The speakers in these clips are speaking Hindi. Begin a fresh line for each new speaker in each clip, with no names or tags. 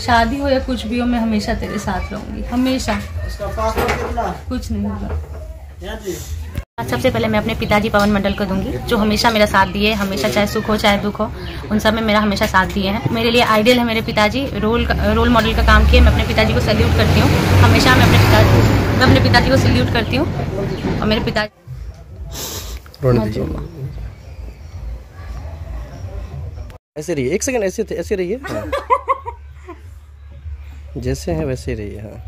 शादी हो या कुछ भी हो, मैं हमेशा तेरे साथ रहूंगी, हमेशा। कुछ नहीं होगा।
सबसे पहले मैं अपने पिताजी पवन मंडल को दूंगी, जो हमेशा मेरा साथ दिए, हमेशा चाहे सुख हो चाहे दुख हो, उन सब में मेरा हमेशा साथ दिए हैं। मेरे लिए आइडियल है मेरे पिताजी, रोल मॉडल का काम किए। मैं अपने पिताजी को सैल्यूट करती हूँ, हमेशा मैं अपने पिताजी को सैल्यूट करती हूँ। और मेरे पिताजी
ऐसे रहिए, एक सेकंड ऐसे रहिए। हाँ। जैसे हैं वैसे रहिए। हाँ।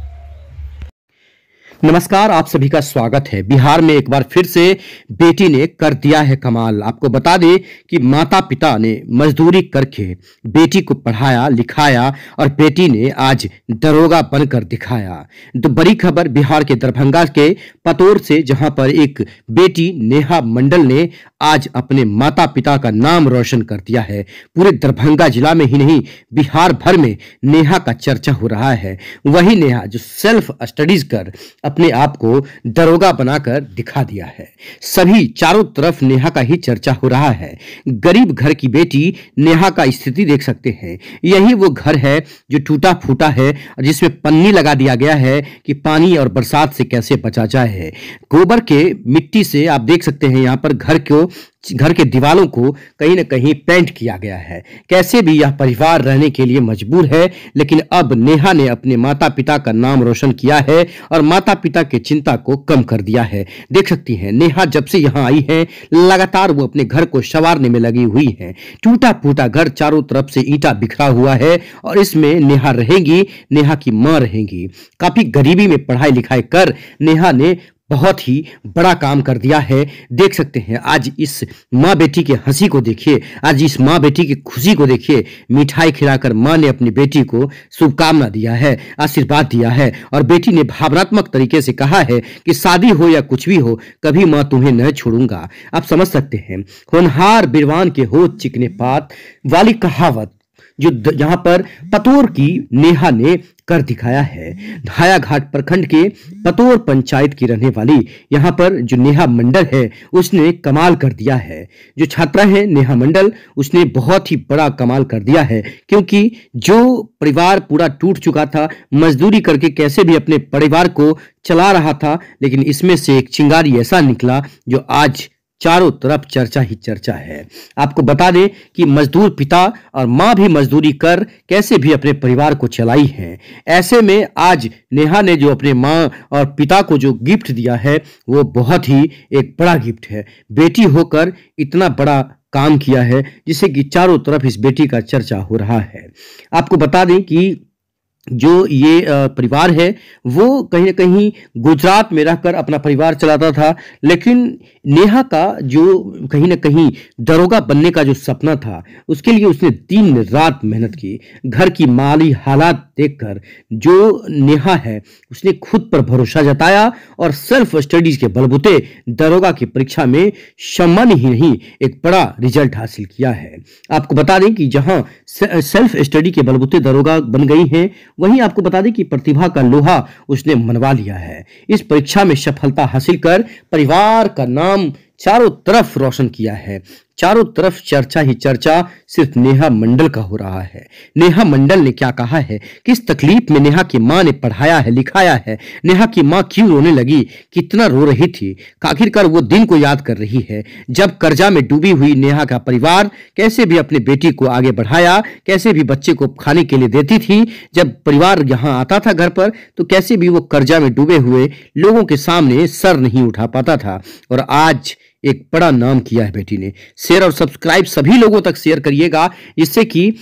नमस्कार, आप सभी का स्वागत है। बिहार में एक बार फिर से बेटी ने कर दिया है कमाल। आपको बता दें कि माता पिता ने मजदूरी करके बेटी को पढ़ाया लिखाया और बेटी ने आज दरोगा बनकर दिखाया। तो बड़ी खबर बिहार के दरभंगा के पतोर से, जहां पर एक बेटी नेहा मंडल ने आज अपने माता पिता का नाम रोशन कर दिया है। पूरे दरभंगा जिला में ही नहीं, बिहार भर में नेहा का चर्चा हो रहा है। वही नेहा जो सेल्फ स्टडीज कर अपने आप को दरोगा बनाकर दिखा दिया है। सभी चारों तरफ नेहा का ही चर्चा हो रहा है। गरीब घर की बेटी नेहा का स्थिति देख सकते हैं। यही वो घर है जो टूटा फूटा है, जिसमें पन्नी लगा दिया गया है कि पानी और बरसात से कैसे बचा जाए। गोबर के मिट्टी से आप देख सकते हैं यहाँ पर घर के दीवालों को कहीं न कहीं पेंट किया गया है। कैसे भी यह परिवार रहने के लिए मजबूर है, लेकिन अब नेहा ने अपने माता पिता का नाम रोशन किया है और माता पिता की चिंता को कम कर दिया है। देख सकती हैं नेहा जब से यहाँ आई है, लगातार वो अपने घर को संवारने में लगी हुई है। टूटा फूटा घर, चारों तरफ से ईंटा बिखरा हुआ है और इसमें नेहा रहेंगी, नेहा की मां रहेंगी। काफी गरीबी में पढ़ाई लिखाई कर नेहा ने बहुत ही बड़ा काम कर दिया है। देख सकते हैं आज इस माँ बेटी के हंसी को देखिए, आज इस माँ बेटी की खुशी को देखिए। मिठाई खिलाकर माँ ने अपनी बेटी को शुभकामना दिया है, आशीर्वाद दिया है और बेटी ने भावनात्मक तरीके से कहा है कि शादी हो या कुछ भी हो, कभी माँ तुम्हें न छोड़ूंगा। आप समझ सकते हैं, होनहार बिरवान के हो चिकने पात वाली कहावत जो यहाँ पर पतोर की नेहा ने कर दिखाया है। धायाघाट प्रखंड के पतोर पंचायत की रहने वाली यहाँ पर जो नेहा मंडल है, उसने कमाल कर दिया है। जो छात्रा है नेहा मंडल, उसने बहुत ही बड़ा कमाल कर दिया है, क्योंकि जो परिवार पूरा टूट चुका था, मजदूरी करके कैसे भी अपने परिवार को चला रहा था, लेकिन इसमें से एक चिंगारी ऐसा निकला जो आज चारों तरफ चर्चा ही चर्चा है। आपको बता दें कि मजदूर पिता और मां भी मजदूरी कर कैसे भी अपने परिवार को चलाई है। ऐसे में आज नेहा ने जो अपने मां और पिता को जो गिफ्ट दिया है, वो बहुत ही एक बड़ा गिफ्ट है। बेटी होकर इतना बड़ा काम किया है, जिससे कि चारों तरफ इस बेटी का चर्चा हो रहा है। आपको बता दें कि जो ये परिवार है वो कहीं न कहीं गुजरात में रहकर अपना परिवार चलाता था, लेकिन नेहा का जो कहीं न कहीं दरोगा बनने का जो सपना था, उसके लिए उसने दिन रात मेहनत की। घर की माली हालात देखकर जो नेहा है, उसने खुद पर भरोसा जताया और सेल्फ स्टडीज के बलबूते दरोगा की परीक्षा में सामान्य ही नहीं, एक बड़ा रिजल्ट हासिल किया है। आपको बता दें कि जहां सेल्फ स्टडी के बलबूते दरोगा बन गई हैं, वहीं आपको बता दें कि प्रतिभा का लोहा उसने मनवा लिया है। इस परीक्षा में सफलता हासिल कर परिवार का नाम चारों तरफ रोशन किया है। चारों तरफ चर्चा ही चर्चा सिर्फ नेहा मंडल का हो रहा है। नेहा मंडल ने क्या कहा है, किस तकलीफ में नेहा की मां ने पढ़ाया है लिखाया है, नेहा की मां क्यों रोने लगी, कितना रो रही थी, आखिरकार वो दिन को याद कर रही है जब कर्जा में डूबी हुई नेहा का परिवार कैसे भी अपने बेटी को आगे बढ़ाया, कैसे भी बच्चे को खाने के लिए देती थी। जब परिवार यहाँ आता था घर पर, तो कैसे भी वो कर्जा में डूबे हुए लोगों के सामने सर नहीं उठा पाता था। और आज एक बड़ा नाम किया है बेटी ने। शेयर और सब्सक्राइब सभी लोगों तक शेयर करिएगा, जिससे कि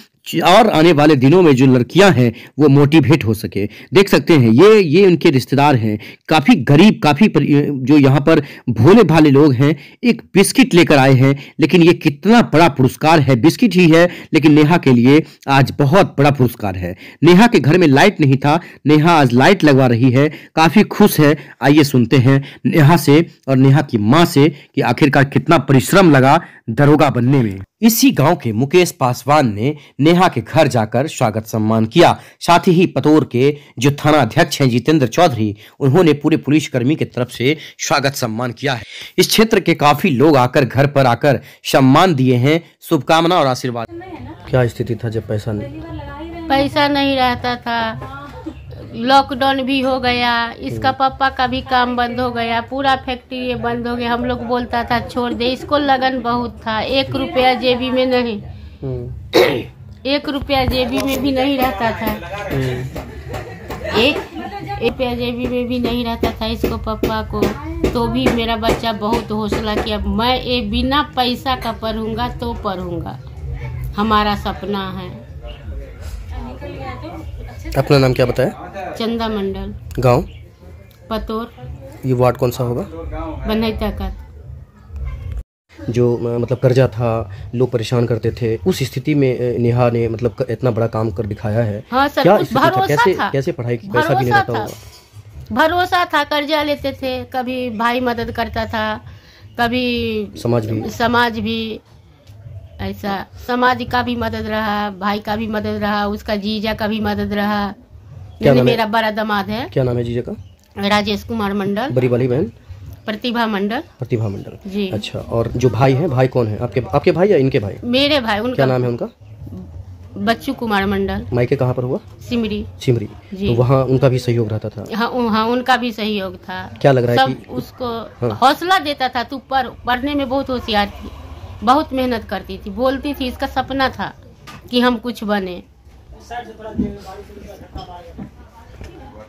और आने वाले दिनों में जो लड़कियां हैं वो मोटिवेट हो सके। देख सकते हैं ये उनके रिश्तेदार हैं, काफी गरीब, काफी जो यहाँ पर भोले भाले लोग हैं। एक बिस्किट लेकर आए हैं, लेकिन ये कितना बड़ा पुरस्कार है। बिस्किट ही है, लेकिन नेहा के लिए आज बहुत बड़ा पुरस्कार है। नेहा के घर में लाइट नहीं था, नेहा आज लाइट लगवा रही है, काफी खुश है। आइए सुनते हैं नेहा से और नेहा की माँ से कि आखिरकार कितना परिश्रम लगा दरोगा बनने में। इसी गांव के मुकेश पासवान ने नेहा के घर जाकर स्वागत सम्मान किया। साथ ही पतोर के जो थाना अध्यक्ष हैं जितेंद्र चौधरी, उन्होंने पूरे पुलिसकर्मी की तरफ से स्वागत सम्मान किया है। इस क्षेत्र के काफी लोग आकर घर पर आकर सम्मान दिए हैं, शुभकामना और आशीर्वाद। क्या स्थिति था जब पैसा नहीं
रहता था? लॉकडाउन भी हो गया, इसका पापा का भी काम बंद हो गया, पूरा फैक्ट्री बंद हो गया। हम लोग बोलता था छोड़ दे, इसको लगन बहुत था। 1 रुपया जेबी में नहीं, 1 रुपया जेबी में भी नहीं रहता था। 1 रुपया जेबी में भी नहीं रहता था इसको पापा को। तो भी मेरा बच्चा बहुत हौसला किया, मैं ये बिना पैसा का पढ़ूंगा तो पढ़ूंगा, हमारा सपना है।
अपना नाम क्या बताया?
चंदा मंडल,
गांव
पतोर।
ये वार्ड कौन सा होगा?
बनई तक।
जो मतलब कर्जा था, लोग परेशान करते थे, उस स्थिति में नेहा ने मतलब इतना बड़ा काम कर दिखाया है।
हाँ सर,
क्या
कुछ भरोसा था।
कैसे पढ़ाई की? पैसा भी नहीं रहता होगा।
भरोसा था, कर्जा लेते थे, कभी भाई मदद करता था, कभी समाज भी ऐसा, समाज का भी मदद रहा, भाई का भी मदद रहा, उसका जीजा का भी मदद रहा। मेरा बड़ा दामाद है।
क्या नाम है जीजा का?
राजेश कुमार मंडल।
बड़ी वाली बहन?
प्रतिभा मंडल।
प्रतिभा मंडल
जी।
अच्छा, और जो भाई हैं, भाई कौन है? आपके भाई या इनके भाई?
मेरे भाई। उनका
क्या नाम है उनका?
बच्चू कुमार मंडल।
मायके कहाँ पर हुआ? सिमरी। तो वहाँ उनका भी सहयोग रहता था?
हाँ, उनका भी सहयोग था।
क्या लग रहा है
कि उसको हौसला देता था, तू पढ़ने में बहुत होशियार थी, बहुत मेहनत करती थी, बोलती थी, इसका सपना था कि हम कुछ बने।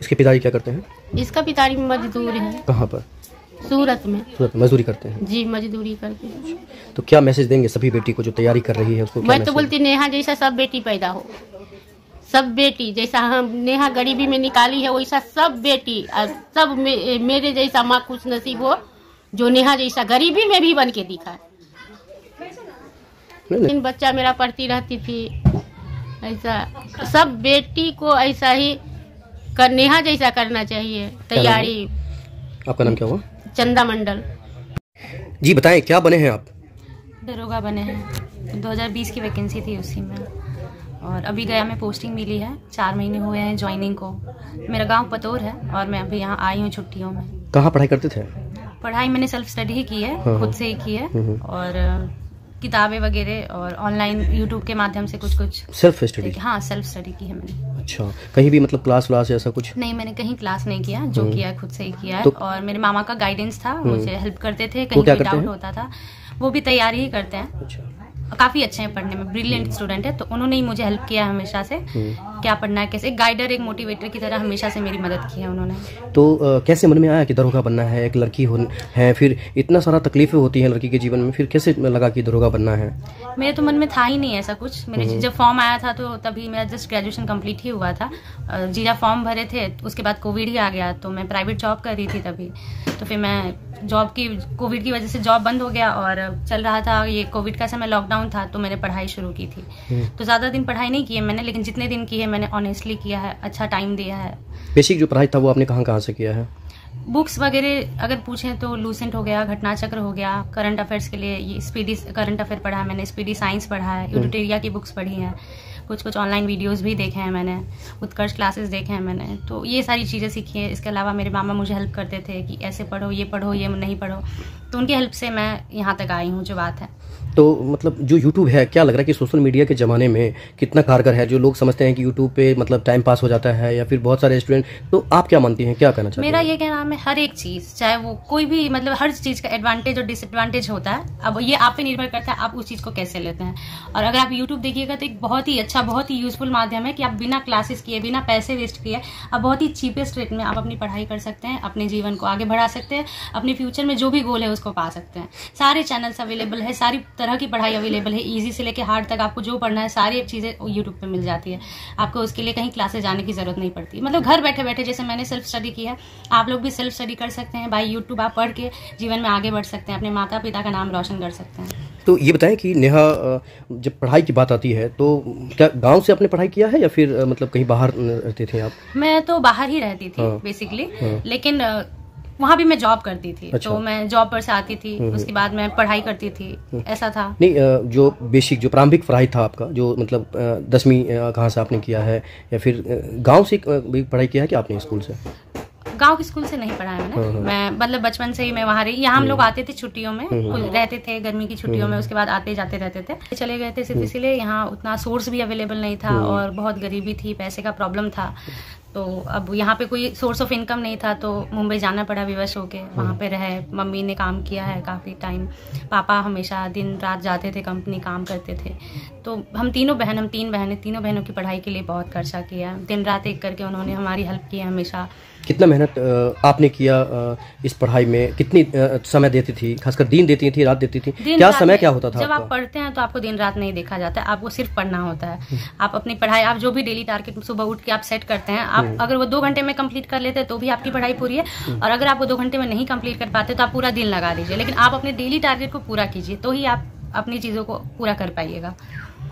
इसके पिताजी क्या करते हैं?
इसका पिताजी मजदूर है।
कहाँ पर?
सूरत में।
सूरत में मजदूरी करते हैं?
जी, मजदूरी करते हैं।
तो क्या मैसेज देंगे सभी बेटी को जो तैयारी कर रही है उसको?
मैं तो बोलती नेहा जैसा सब बेटी पैदा हो, सब बेटी जैसा हम नेहा गरीबी में निकाली है वैसा सब बेटी, सब मेरे जैसा माँ खुश नसीब हो जो नेहा जैसा गरीबी में भी बन के दिखा। लेकिन बच्चा मेरा पढ़ती रहती थी, ऐसा सब बेटी को ऐसा ही नेहा जैसा करना चाहिए तैयारी।
आपका नाम क्या हुआ?
चंदा मंडल।
जी बताएं, क्या बने हैं आप?
दरोगा बने हैं। 2020 की वैकेंसी थी उसी में, और अभी गया में पोस्टिंग मिली है। 4 महीने हुए हैं ज्वाइनिंग को। मेरा गांव पतोर है और मैं अभी यहाँ आई हूँ छुट्टियों में।
कहाँ पढ़ाई करते थे?
पढ़ाई मैंने सेल्फ स्टडी ही की है, खुद से ही की है, और किताबें वगैरह और ऑनलाइन यूट्यूब के माध्यम से कुछ
सेल्फ स्टडी।
हाँ, सेल्फ स्टडी की है मैंने।
अच्छा, कहीं भी मतलब क्लास ऐसा कुछ?
नहीं, मैंने कहीं क्लास नहीं किया, जो किया खुद से ही किया है। और मेरे मामा का गाइडेंस था, मुझे हेल्प करते थे, कहीं भी डाउट होता था। वो भी तैयारी ही करते हैं। अच्छा। काफी अच्छे हैं पढ़ने में, ब्रिलियंट स्टूडेंट है, तो उन्होंने ही मुझे हेल्प किया हमेशा से, क्या पढ़ना है, कैसे। एक गाइडर, एक मोटिवेटर की तरह हमेशा से मेरी मदद की है उन्होंने।
तो कैसे मन में आया कि दरोगा बनना है? एक लड़की है, फिर इतना सारा तकलीफें होती हैं लड़की के जीवन में, फिर कैसे लगा कि दरोगा बनना है?
मेरे तो मन में था ही नहीं ऐसा कुछ। मेरे जब फॉर्म आया था तो तभी मेरा जस्ट ग्रेजुएशन कंप्लीट ही हुआ था। जीजा फॉर्म भरे थे, उसके बाद कोविड ही आ गया, तो मैं प्राइवेट जॉब कर रही थी तभी। तो फिर मैं कोविड की वजह से जॉब बंद हो गया, और चल रहा था ये कोविड का समय, लॉकडाउन था, तो मैंने पढ़ाई शुरू की थी। तो ज्यादा दिन पढ़ाई नहीं की है मैंने, लेकिन जितने दिन की है मैंने ऑनेस्टली किया है, अच्छा टाइम दिया है।
बेसिक जो पढ़ाई था वो आपने कहाँ से किया है?
बुक्स वगैरह अगर पूछें तो लूसेंट हो गया, घटना चक्र हो गया, करंट अफेयर्स के लिए ये स्पीडी करंट अफेयर पढ़ा है मैंने, स्पीडी साइंस पढ़ा है, यूटिटेरिया की बुक्स पढ़ी हैं, कुछ ऑनलाइन वीडियोस भी देखे हैं मैंने, उत्कर्ष क्लासेस देखे हैं मैंने, तो ये सारी चीज़ें सीखी हैं। इसके अलावा मेरे मामा मुझे हेल्प करते थे कि ऐसे पढ़ो, ये नहीं पढ़ो, तो उनकी हेल्प से मैं यहाँ तक आई हूँ, जो बात है।
तो मतलब जो YouTube है, क्या लग रहा है कि सोशल मीडिया के ज़माने में कितना कारगर है? जो लोग समझते हैं कि YouTube पे मतलब टाइम पास हो जाता है, या फिर बहुत सारे स्टूडेंट, तो आप क्या मानती हैं, क्या कहना चाहती हैं?
मेरा ये कहना है, हर एक चीज़, चाहे वो कोई भी, मतलब हर चीज़ का एडवांटेज और डिसएडवांटेज होता है। अब ये आप पे निर्भर करता है आप उस चीज़ को कैसे लेते हैं। और अगर आप YouTube देखिएगा तो एक बहुत ही अच्छा, बहुत ही यूजफुल माध्यम है कि आप बिना क्लासेस किए, बिना पैसे वेस्ट किए, आप बहुत ही चीपेस्ट रेट में आप अपनी पढ़ाई कर सकते हैं, अपने जीवन को आगे बढ़ा सकते हैं, अपने फ्यूचर में जो भी गोल है उसको पा सकते हैं। सारे चैनल्स अवेलेबल है, सारी तरह की पढ़ाई अवेलेबल है, इजी से लेके हार्ड तक आपको जो पढ़ना है सारी चीजें यूट्यूब पे मिल जाती है। आपको उसके लिए कहीं क्लासेस जाने की जरूरत नहीं पड़ती, मतलब घर बैठे बैठे जैसे मैंने सेल्फ स्टडी किया, आप लोग भी सेल्फ स्टडी कर सकते हैं बाय यूट्यूब। आप पढ़ के जीवन में आगे बढ़ सकते हैं, अपने माता पिता का नाम रोशन कर सकते हैं।
तो ये बताएं कि नेहा, जब पढ़ाई की बात आती है तो क्या गांव से आपने पढ़ाई किया है, या फिर मतलब कहीं बाहर रहते थे आप?
मैं तो बाहर ही रहती थी बेसिकली, लेकिन वहाँ भी मैं जॉब करती थी। अच्छा। तो मैं जॉब पर से आती थी, उसके बाद मैं पढ़ाई करती थी, ऐसा था।
नहीं, जो बेसिक जो प्रारंभिक पढ़ाई था आपका, जो मतलब 10वीं कहाँ से आपने किया है, या फिर गांव से भी पढ़ाई किया है कि आपने स्कूल से?
गांव के स्कूल से नहीं पढ़ा है मैंने। मैं मतलब बचपन से ही मैं वहाँ रही। यहाँ हम लोग आते थे छुट्टियों में, रहते थे गर्मी की छुट्टियों में, उसके बाद आते जाते रहते थे। चले गए थे सिर्फ इसीलिए, यहाँ उतना सोर्स भी अवेलेबल नहीं था और बहुत गरीबी थी, पैसे का प्रॉब्लम था। तो अब यहाँ पे कोई सोर्स ऑफ इनकम नहीं था, तो मुंबई जाना पड़ा विवश होके। वहाँ पे रहे, मम्मी ने काम किया है काफ़ी टाइम, पापा हमेशा दिन रात जाते थे कंपनी, काम करते थे। तो हम तीन बहनें, तीनों बहनों की पढ़ाई के लिए बहुत खर्चा किया, दिन रात एक करके उन्होंने हमारी हेल्प की है हमेशा।
कितना मेहनत आपने किया इस पढ़ाई में? कितनी समय देती थी, खासकर दिन देती थी, रात देती थी? क्या समय क्या होता था?
जब आप पढ़ते हैं तो आपको दिन रात नहीं देखा जाता है, आपको सिर्फ पढ़ना होता है। आप अपनी पढ़ाई, आप जो भी डेली टारगेट सुबह उठ के आप सेट करते हैं, आप अगर वो 2 घंटे में कंप्लीट कर लेते हैं तो भी आपकी पढ़ाई पूरी है, और अगर आप वो 2 घंटे में नहीं कंप्लीट कर पाते तो आप पूरा दिन लगा लीजिए, लेकिन आप अपने डेली टारगेट को पूरा कीजिए, तो ही आप अपनी चीज़ों को पूरा कर पाइएगा।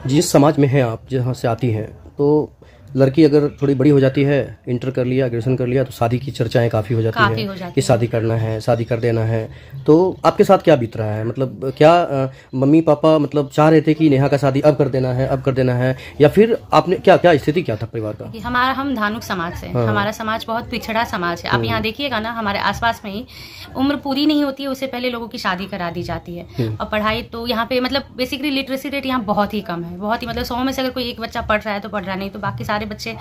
जिस समाज में हैं आप, जहाँ से आती हैं, तो लड़की अगर थोड़ी बड़ी हो जाती है, इंटर कर लिया, ग्रेजुएशन कर लिया, तो शादी की चर्चाएं काफ़ी हो जाती हैं कि शादी करना है, शादी कर देना है। तो आपके साथ क्या बीत रहा है? मतलब क्या मम्मी पापा मतलब चाह रहे थे कि नेहा का शादी अब कर देना है, या फिर आपने क्या स्थिति क्या था परिवार का?
हम धानुक समाज से, हमारा समाज बहुत पिछड़ा समाज है। आप यहाँ देखिएगा ना, हमारे आसपास में ही उम्र पूरी नहीं होती है उससे पहले लोगों की शादी करा दी जाती है। और पढ़ाई तो यहाँ पे मतलब बेसिकली लिटरेसी रेट यहाँ बहुत ही कम है, बहुत ही, मतलब 100 में से अगर कोई एक बच्चा पढ़ रहा है तो पढ़ रहा, नहीं तो बाकी सारे बच्चे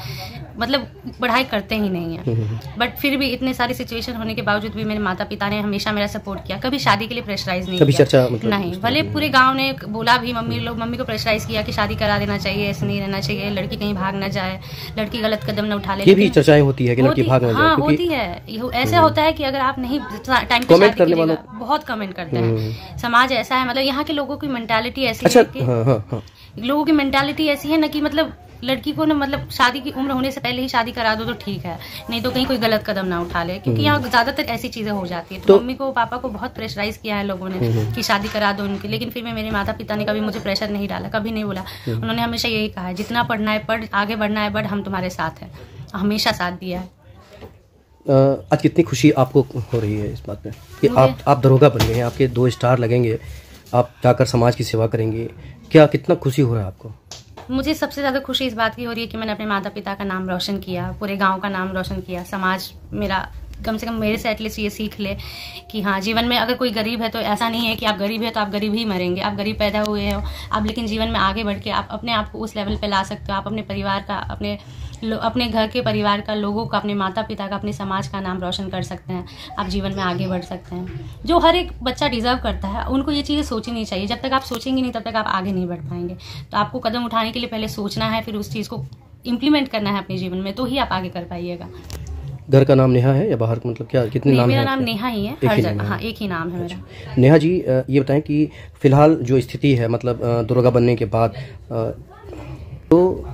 मतलब पढ़ाई करते ही नहीं है। बट फिर भी इतने सारी सिचुएशन होने के बावजूद भी मेरे माता पिता ने हमेशा मेरा सपोर्ट किया, कभी शादी के लिए प्रेशराइज नहीं किया, चर्चा मतलब नहीं। भले पूरे गांव ने बोला भी, मम्मी को प्रेशराइज किया कि शादी करा देना चाहिए, ऐसे नहीं रहना चाहिए, लड़की कहीं भाग ना जाए, लड़की गलत कदम न उठा ले।
ये भी चर्चाएं होती है कि लड़की भाग ना जाए।
हाँ होती है, ऐसा होता है कि अगर आप नहीं टाइम पे
कमेंट करने वालों
बहुत कमेंट करते हैं। समाज ऐसा है, मतलब यहाँ के लोगों की मेंटालिटी ऐसी है कि लोगों की मेंटालिटी ऐसी है ना कि मतलब लड़की को ना, मतलब शादी की उम्र होने से पहले ही शादी करा दो तो ठीक है, नहीं तो कहीं कोई गलत कदम ना उठा ले, क्योंकि यहाँ ज्यादातर ऐसी चीजें हो जाती है। तो मम्मी को पापा को बहुत प्रेशराइज किया है लोगों ने कि शादी करा दो उनकी, लेकिन फिर मेरे माता पिता ने कभी मुझे प्रेशर नहीं डाला, कभी नहीं बोला। उन्होंने हमेशा यही कहा है, जितना पढ़ना है पढ़, आगे बढ़ना है बढ़, हम तुम्हारे साथ है, हमेशा साथ दिया है।
आज कितनी खुशी आपको हो रही है इस बात में कि आप दरोगा बन गए हैं, आपके 2 स्टार लगेंगे, आप जाकर समाज की सेवा करेंगे, क्या कितना खुशी हो रहा है आपको?
मुझे सबसे ज़्यादा खुशी इस बात की हो रही है कि मैंने अपने माता पिता का नाम रोशन किया, पूरे गांव का नाम रोशन किया, समाज मेरा कम से कम मेरे से एटलीस्ट ये सीख ले कि हाँ, जीवन में अगर कोई गरीब है तो ऐसा नहीं है कि आप गरीब है तो आप गरीब ही मरेंगे। आप गरीब पैदा हुए हो आप, लेकिन जीवन में आगे बढ़ के आप अपने आप को उस लेवल पे ला सकते हो। आप अपने परिवार का, अपने घर के परिवार का, लोगों का, अपने माता पिता का, अपने समाज का नाम रोशन कर सकते हैं। आप जीवन में आगे बढ़ सकते हैं, जो हर एक बच्चा डिजर्व करता है। उनको ये चीज़ें सोचनी चाहिए। जब तक आप सोचेंगे नहीं तब तक आप आगे नहीं बढ़ पाएंगे। तो आपको कदम उठाने के लिए पहले सोचना है, फिर उस चीज़ को इम्प्लीमेंट करना है अपने जीवन में, तो ही आप आगे कर पाइएगा।
घर का नाम नेहा है या बाहर, मतलब क्या कितने नाम है?
मेरा नाम नेहा ही है, हर जगह हाँ एक ही नाम है मेरा।
नेहा जी, ये बताएं कि फिलहाल जो स्थिति है, मतलब दरोगा बनने के बाद, तो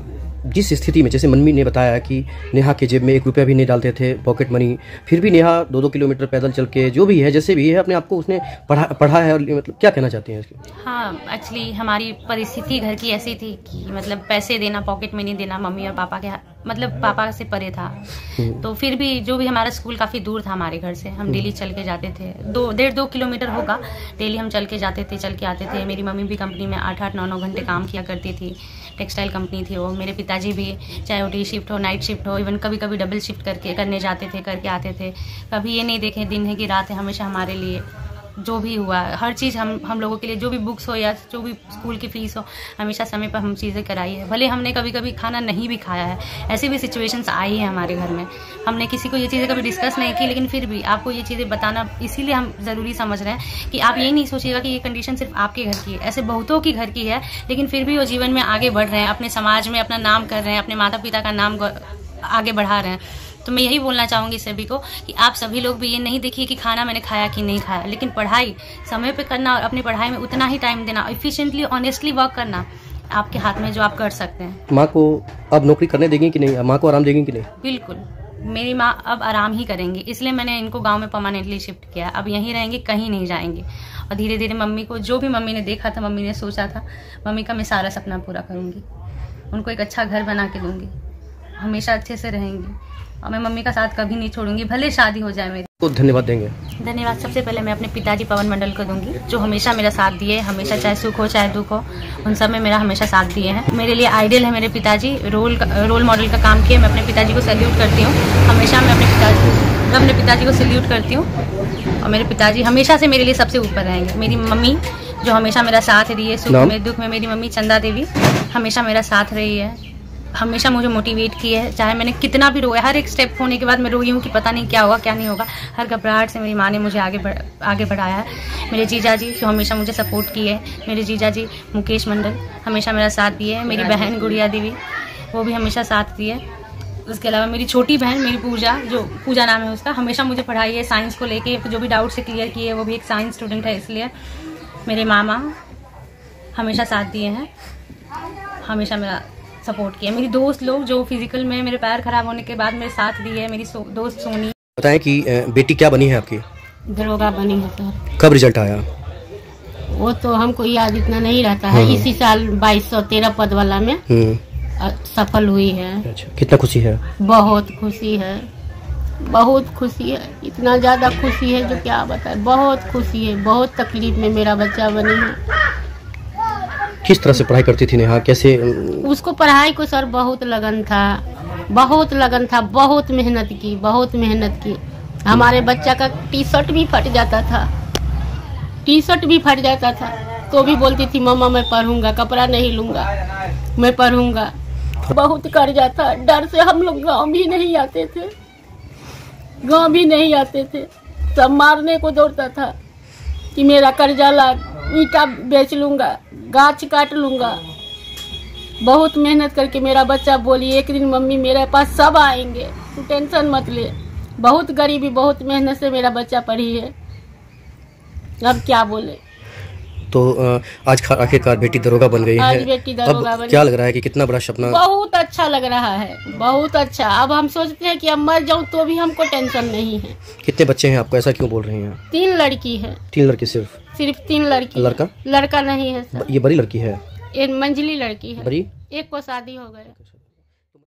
जिस स्थिति में, जैसे मम्मी ने बताया कि नेहा के जेब में 1 रुपया भी नहीं डालते थे, पॉकेट मनी, फिर भी नेहा 2-2 किलोमीटर पैदल चल के, जो भी है जैसे भी है, अपने आप को उसने पढ़ा है। और मतलब क्या कहना चाहती हैं इसके?
हाँ, एक्चुअली हमारी परिस्थिति घर की ऐसी थी कि मतलब पैसे देना, पॉकेट मनी देना मम्मी और पापा के, मतलब पापा से परे था। तो फिर भी जो भी, हमारा स्कूल काफ़ी दूर था हमारे घर से, हम डेली चल के जाते थे, 1.5-2 किलोमीटर होगा, डेली हम चल के जाते थे, चल के आते थे। मेरी मम्मी भी कंपनी में 8-8, 9-9 घंटे काम किया करती थी, टेक्सटाइल कंपनी थी वो। मेरे पिताजी भी, चाहे वो डे शिफ्ट हो, नाइट शिफ्ट हो, इवन कभी कभी डबल शिफ्ट करने जाते थे, करके आते थे। कभी ये नहीं देखे दिन है कि रात है, हमेशा हमारे लिए जो भी हुआ हर चीज़ हम लोगों के लिए, जो भी बुक्स हो या जो भी स्कूल की फीस हो, हमेशा समय पर हम चीज़ें कराई है। भले हमने कभी कभी खाना नहीं भी खाया है, ऐसी भी सिचुएशंस आई है हमारे घर में। हमने किसी को ये चीज़ें कभी डिस्कस नहीं की, लेकिन फिर भी आपको ये चीज़ें बताना इसीलिए हम ज़रूरी समझ रहे हैं कि आप ये नहीं सोचिएगा कि ये कंडीशन सिर्फ आपके घर की है, ऐसे बहुतों की घर की है, लेकिन फिर भी वो जीवन में आगे बढ़ रहे हैं, अपने समाज में अपना नाम कर रहे हैं, अपने माता पिता का नाम आगे बढ़ा रहे हैं। तो मैं यही बोलना चाहूँगी सभी को कि आप सभी लोग भी ये नहीं देखिए कि खाना मैंने खाया कि नहीं खाया, लेकिन पढ़ाई समय पे करना और अपनी पढ़ाई में उतना ही टाइम देना, एफिशिएंटली ऑनेस्टली वर्क करना आपके हाथ में, जो आप कर सकते हैं।
माँ को अब नौकरी करने देंगी कि नहीं? माँ को आराम देंगी कि नहीं?
बिल्कुल, मेरी माँ अब आराम ही करेंगी, इसलिए मैंने इनको गाँव में परमानेंटली शिफ्ट किया। अब यहीं रहेंगे, कहीं नहीं जाएंगे। और धीरे धीरे मम्मी को, जो भी मम्मी ने देखा था, मम्मी ने सोचा था, मम्मी का मैं सारा सपना पूरा करूँगी। उनको एक अच्छा घर बना के दूँगी, हमेशा अच्छे से रहेंगी, और मैं मम्मी का साथ कभी नहीं छोड़ूंगी, भले शादी हो जाए मेरी।
तो धन्यवाद देंगे?
धन्यवाद सबसे पहले मैं अपने पिताजी पवन मंडल को दूंगी, जो हमेशा मेरा साथ दिए, हमेशा चाहे सुख हो चाहे दुख हो, उन सब में मेरा हमेशा साथ दिए हैं। मेरे लिए आइडियल है मेरे पिताजी, रोल मॉडल का काम किए। मैं अपने पिताजी को सैल्यूट करती हूँ, हमेशा मैं अपने पिताजी को सैल्यूट करती हूँ, और मेरे पिताजी हमेशा से मेरे लिए सबसे ऊपर रहेंगे। मेरी मम्मी जो हमेशा मेरा साथ रही है, सुख में दुख में, मेरी मम्मी चंदा देवी हमेशा मेरा साथ रही है, हमेशा मुझे मोटिवेट की है। चाहे मैंने कितना भी रोया, हर एक स्टेप होने के बाद मैं रोई हूँ कि पता नहीं क्या होगा क्या नहीं होगा, हर घबराहट से मेरी माँ ने मुझे आगे बढ़ाया है। मेरे जीजा जी जो हमेशा मुझे सपोर्ट किए है, मेरे जीजा जी मुकेश मंडल हमेशा मेरा साथ दिए है। मेरी बहन गुड़िया देवी वो भी हमेशा साथ दी है। उसके अलावा मेरी छोटी बहन मेरी पूजा नाम है उसका, हमेशा मुझे पढ़ाई है साइंस को लेके, जो भी डाउट से क्लियर किए, वो भी एक साइंस स्टूडेंट है, इसलिए मेरे मामा हमेशा साथ दिए हैं, हमेशा मेरा सपोर्ट किया। मेरी दोस्त लोग जो फिजिकल में मेरे पैर खराब होने के बाद मेरे साथ दिए है, मेरी दोस्त सोनी।
बताएं कि बेटी क्या बनी है आपकी?
दरोगा बनी है सर।
कब रिजल्ट आया?
वो तो हमको याद इतना नहीं रहता है। इसी साल 2213 पद वाला में सफल हुई है।
अच्छा, कितना खुशी है?
बहुत खुशी है, बहुत खुशी है, इतना ज्यादा खुशी है जो क्या बताए। बहुत खुशी है, बहुत तकलीफ में मेरा बच्चा बनी है।
किस तरह से पढ़ाई करती थी नेहा, कैसे?
उसको पढ़ाई को सर बहुत लगन था, बहुत लगन था, बहुत मेहनत की। हमारे बच्चा का टी शर्ट भी फट जाता था, तो भी बोलती थी मम्मा मैं पढ़ूंगा, कपड़ा नहीं लूंगा, मैं पढ़ूंगा। बहुत कर्जा था, डर से हम लोग गाँव भी नहीं आते थे। सब मारने को दौड़ता था कि मेरा कर्जा ला, ईंटा बेच लूंगा, गाछ काट लूंगा। बहुत मेहनत करके मेरा बच्चा बोली एक दिन मम्मी मेरे पास सब आएंगे, तू टेंशन मत ले। बहुत गरीबी, बहुत मेहनत से मेरा बच्चा पढ़ी है, अब क्या बोले।
तो आज आखिरकार बेटी दरोगा बन गई है।
बेटी दरोगा बन
क्या लग रहा है कि कितना बड़ा सपना?
बहुत अच्छा लग रहा है, बहुत अच्छा। अब हम सोचते हैं कि अब मर जाऊं तो भी हमको टेंशन नहीं है।
कितने बच्चे हैं आपको, ऐसा क्यों बोल रही हैं?
3 लड़की है।
3 लड़की? सिर्फ
3 लड़की।
लड़का
नहीं है सर।
ये बड़ी लड़की है?
एक मंझली लड़की है,
बड़ी?
एक को शादी हो गया।